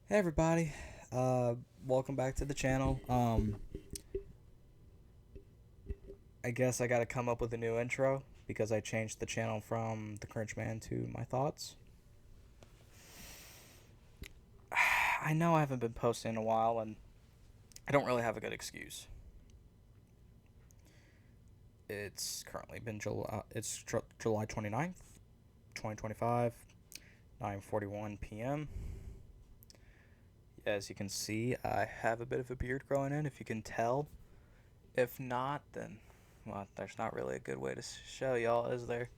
Hey everybody, welcome back to the channel. I guess I gotta come up with a new intro because I changed the channel from The Cringe Man to My Thoughts. I know I haven't been posting in a while and I don't really have a good excuse. It's currently been July 29th, 2025, 9:41 p.m. As you can see, I have a bit of a beard growing in, if you can tell. If not, then, well, there's not really a good way to show y'all, is there?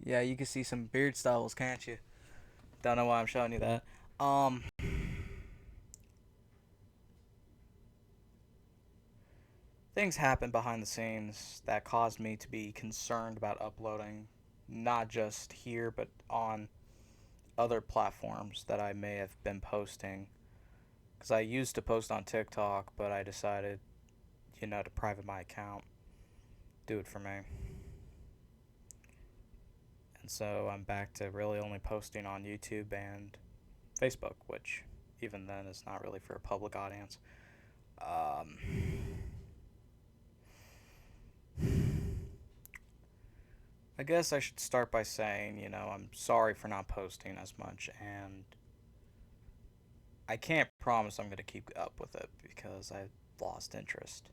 Yeah, you can see some beard styles, can't you? Don't know why I'm showing you that. Um, Things happen behind the scenes that caused me to be concerned about uploading, not just here, but on other platforms that I may have been posting. Because I used to post on TikTok, but I decided, to private my account, do it for me. And so I'm back to really only posting on YouTube and Facebook, which even then is not really for a public audience. Um, I guess I should start by saying, I'm sorry for not posting as much, and I can't promise I'm going to keep up with it because I've lost interest.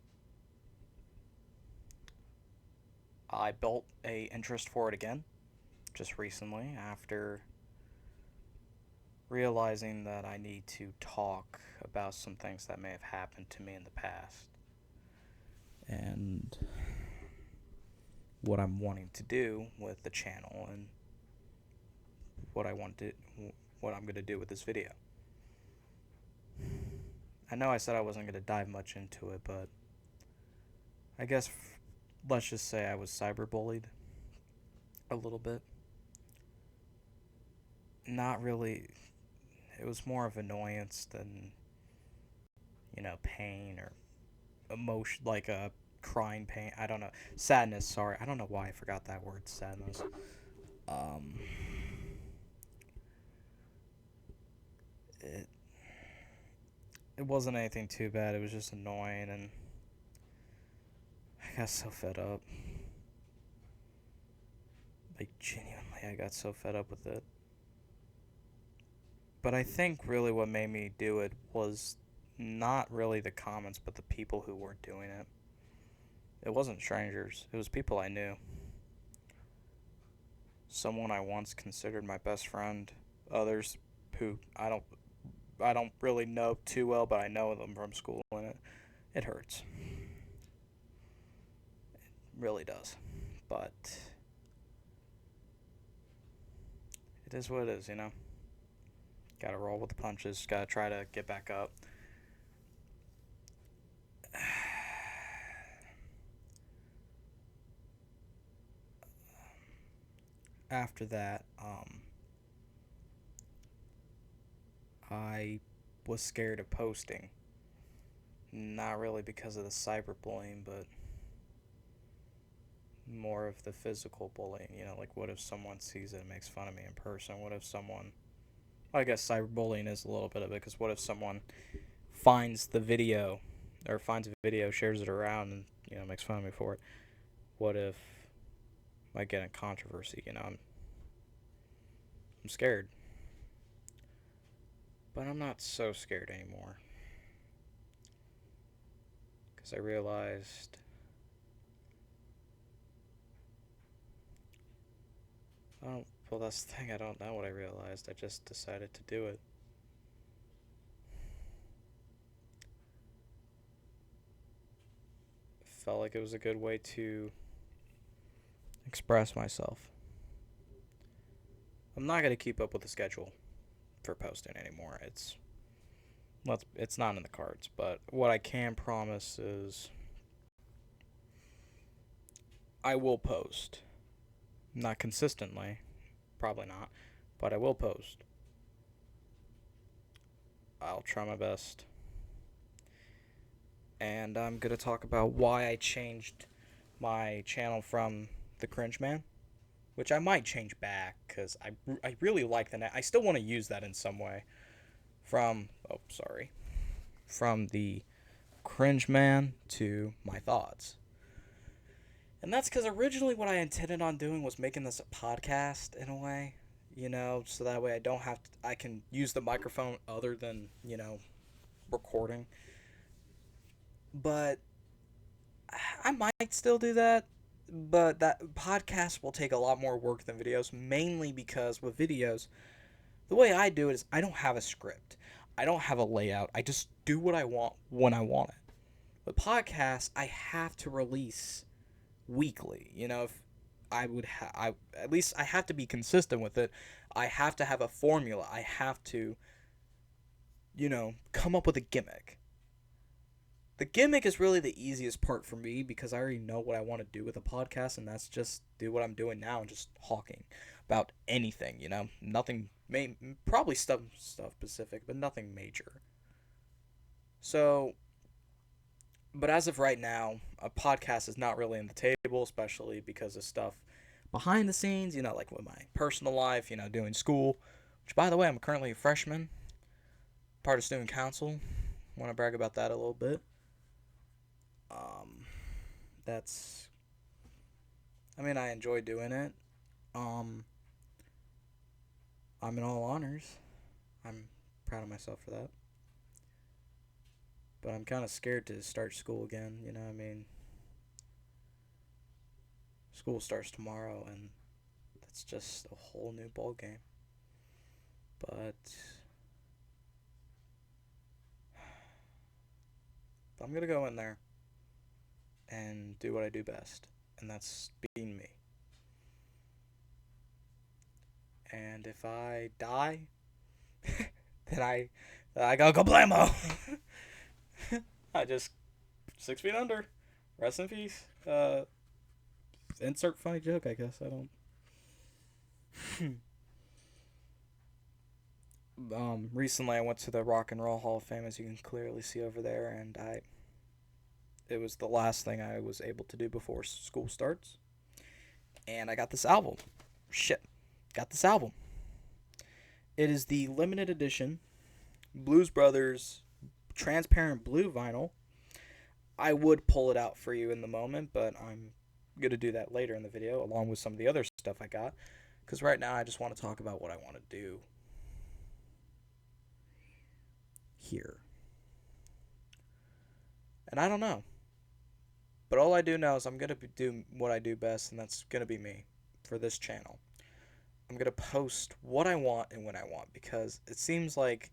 I built a interest for it again just recently after realizing that I need to talk about some things that may have happened to me in the past and what I'm wanting to do with the channel and what I want to what I'm going to do with this video. I know I said I wasn't going to dive much into it, but I guess let's just say I was cyberbullied a little bit. Not really. It was more of annoyance than, pain or emotion, like a crying pain. I don't know. Sadness, sorry. I don't know why I forgot that word, sadness. Um, it, it wasn't anything too bad. It was just annoying, and I got so fed up. Like, genuinely, I got so fed up with it. But I think really what made me do it was not really the comments, but the people who were doing it. It wasn't strangers, it was people I knew. Someone I once considered my best friend, others who I don't really know too well, but I know them from school, and it hurts. It really does. But it is what it is. Gotta roll with the punches, gotta try to get back up. After that, I was scared of posting. Not really because of the cyberbullying, but more of the physical bullying. Like what if someone sees it and makes fun of me in person? What if someone. Well, I guess cyberbullying is a little bit of it, because what if someone finds the video or finds a video, shares it around, and makes fun of me for it? What if I get in controversy? I'm scared, but I'm not so scared anymore because I realized. I don't. Well, that's the thing. I don't know what I realized. I just decided to do it. Felt like it was a good way to express myself. I'm not gonna keep up with the schedule for posting anymore. It's not in the cards. But what I can promise is I will post. Not consistently, probably not, but I will post. I'll try my best. And I'm gonna talk about why I changed my channel from The Cringe Man, which I might change back because I really like the name. I still want to use that in some way. from the cringe man to my thoughts. And that's because originally what I intended on doing was making this a podcast in a way, so that way I can use the microphone other than, recording. But I might still do that, but that podcast will take a lot more work than videos, mainly because with videos, the way I do it is I don't have a script. I don't have a layout. I just do what I want when I want it. With podcasts, I have to release weekly. If at least I have to be consistent with it. I have to have a formula. I have to, come up with a gimmick. The gimmick is really the easiest part for me because I already know what I want to do with a podcast, and that's just do what I'm doing now and just talking about anything. Nothing, probably stuff specific, but nothing major. So, but as of right now, a podcast is not really in the table, especially because of stuff behind the scenes, like with my personal life, doing school, which, by the way, I'm currently a freshman, part of student council. Want to brag about that a little bit. That's, I enjoy doing it. I'm in all honors. I'm proud of myself for that. But I'm kind of scared to start school again, School starts tomorrow, and that's just a whole new ball game. But I'm gonna go in there and do what I do best, and that's being me. And if I die, then I go kablamo. I just 6 feet under. Rest in peace. Insert funny joke, I guess. I don't. Recently I went to the Rock and Roll Hall of Fame, as you can clearly see over there, and it was the last thing I was able to do before school starts. And I got this album. Got this album. It is the limited edition Blues Brothers transparent blue vinyl. I would pull it out for you in the moment, but I'm going to do that later in the video, along with some of the other stuff I got. Because right now I just want to talk about what I want to do here. And I don't know. But all I do know is I'm going to do what I do best, and that's going to be me for this channel. I'm going to post what I want and when I want, because it seems like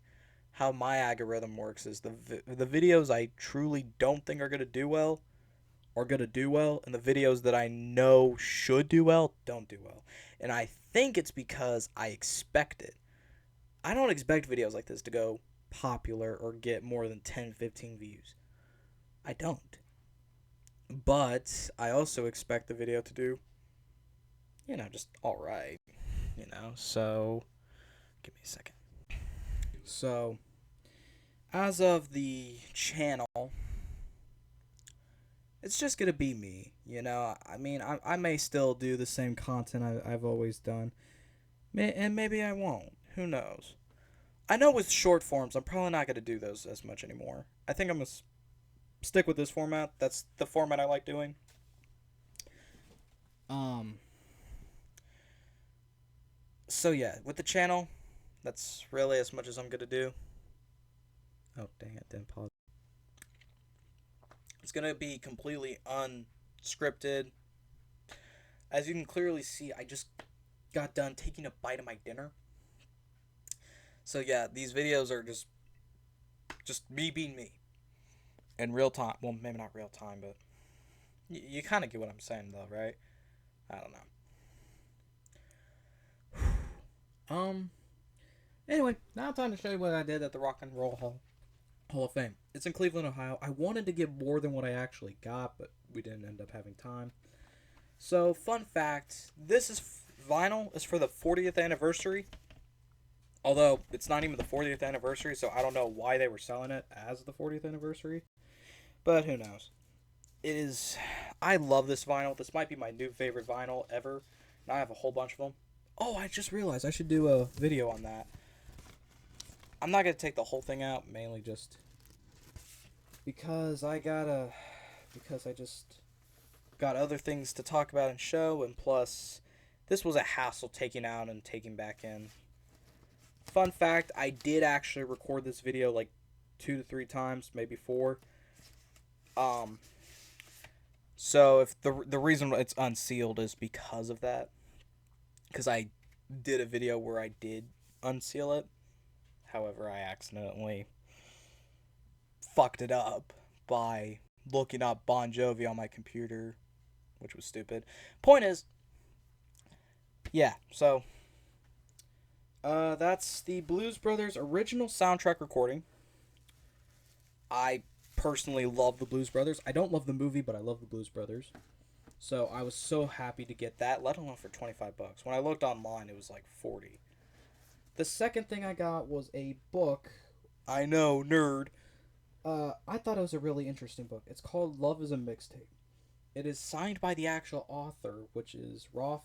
how my algorithm works is the videos I truly don't think are going to do well are going to do well, and the videos that I know should do well don't do well. And I think it's because I expect it. I don't expect videos like this to go popular or get more than 10, 15 views. I don't. But I also expect the video to do, just alright. So give me a second. So, as of the channel, it's just gonna be me. I may still do the same content I've always done, and maybe I won't. Who knows? I know with short forms, I'm probably not gonna do those as much anymore. I think I'm gonna stick with this format. That's the format I like doing. So yeah, with the channel, that's really as much as I'm gonna do. Oh dang it! Didn't pause. It's gonna be completely unscripted. As you can clearly see, I just got done taking a bite of my dinner. So yeah, these videos are just me being me in real time. Well, maybe not real time, but you kind of get what I'm saying, though, right? I don't know. Anyway, now time to show you what I did at the Rock and Roll Hall of Fame. It's in Cleveland, Ohio. I wanted to get more than what I actually got, but we didn't end up having time. So, fun fact, this is vinyl is for the 40th anniversary. Although, it's not even the 40th anniversary, so I don't know why they were selling it as the 40th anniversary. But who knows. I love this vinyl. This might be my new favorite vinyl ever. And I have a whole bunch of them. Oh, I just realized I should do a video on that. I'm not gonna take the whole thing out, mainly just because I just got other things to talk about and show, and plus, this was a hassle taking out and taking back in. Fun fact, I did actually record this video like 2 to 3 times, maybe 4. Um, so if the reason it's unsealed is because of that, because I did a video where I did unseal it. However, I accidentally fucked it up by looking up Bon Jovi on my computer, which was stupid. Point is, yeah, so that's the Blues Brothers original soundtrack recording. I personally love the Blues Brothers. I don't love the movie, but I love the Blues Brothers. So I was so happy to get that, let alone for $25. When I looked online, it was like 40. The second thing I got was a book. I know, nerd. I thought it was a really interesting book. It's called Love is a Mixtape. It is signed by the actual author, which is Rolf.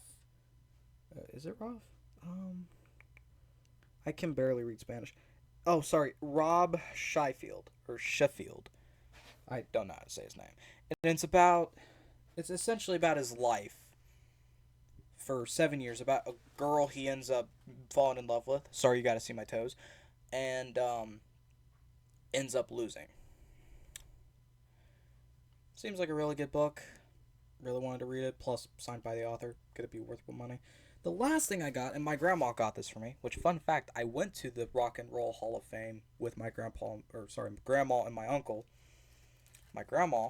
Is it Rolf? I can barely read Spanish. Oh, sorry, Rob Sheffield or Sheffield. I don't know how to say his name. And it's essentially about his life for 7 years, about a girl he ends up falling in love with. Sorry, you got to see my toes, and ends up losing. Seems like a really good book. Really wanted to read it. Plus, signed by the author. Could it be worth money? The last thing I got, and my grandma got this for me. Which, fun fact, I went to the Rock and Roll Hall of Fame with my grandma and my uncle. My grandma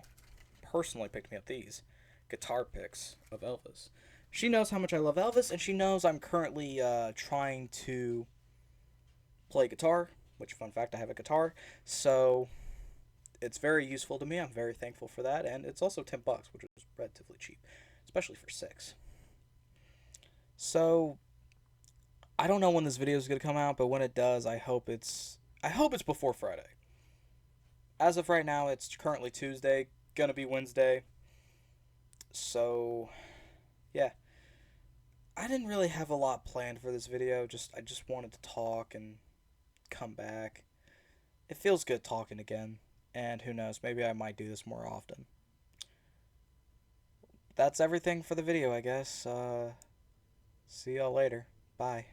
personally picked me up these guitar picks of Elvis. She knows how much I love Elvis, and she knows I'm currently trying to play guitar. Which, fun fact, I have a guitar. So it's very useful to me. I'm very thankful for that, and it's also $10, which was relatively cheap, especially for 6. So I don't know when this video is gonna come out, but when it does, I hope it's before Friday. As of right now, it's currently Tuesday, gonna be Wednesday. So yeah, I didn't really have a lot planned for this video. I just wanted to talk and come back. It feels good talking again, and who knows, maybe I might do this more often. That's everything for the video, I guess. See y'all later. Bye.